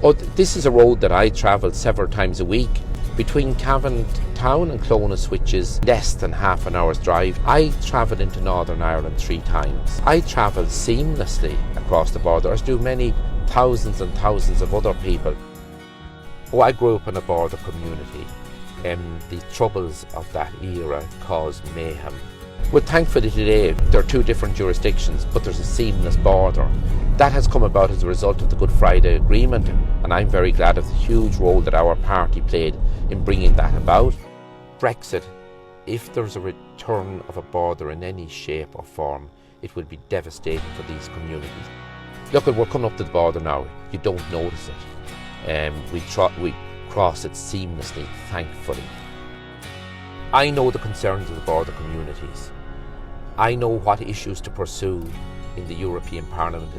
Oh, this is a road that I travel several times a week. Between Cavan town and Clonus, which is less than half an hour's drive, I travelled into Northern Ireland 3 times. I travel seamlessly across the border, as do many thousands and thousands of other people. Oh, I grew up in a border community, and the troubles of that era caused mayhem. Well, thankfully today there are 2 different jurisdictions, but there's a seamless border. That has come about as a result of the Good Friday Agreement, and I'm very glad of the huge role that our party played in bringing that about. Brexit, if there's a return of a border in any shape or form, it will be devastating for these communities. Look, we're coming up to the border now. You don't notice it. We cross it seamlessly, thankfully. I know the concerns of the border communities. I know what issues to pursue in the European Parliament.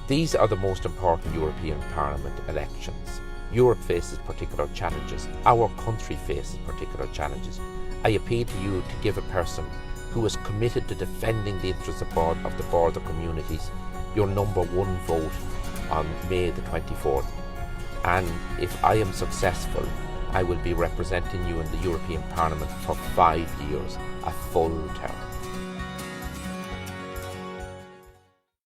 These are the most important European Parliament elections. Europe faces particular challenges. Our country faces particular challenges. I appeal to you to give a person who is committed to defending the interests of the border communities your number 1 vote on May the 24th. And if I am successful, I will be representing you in the European Parliament for 5 years, a full term.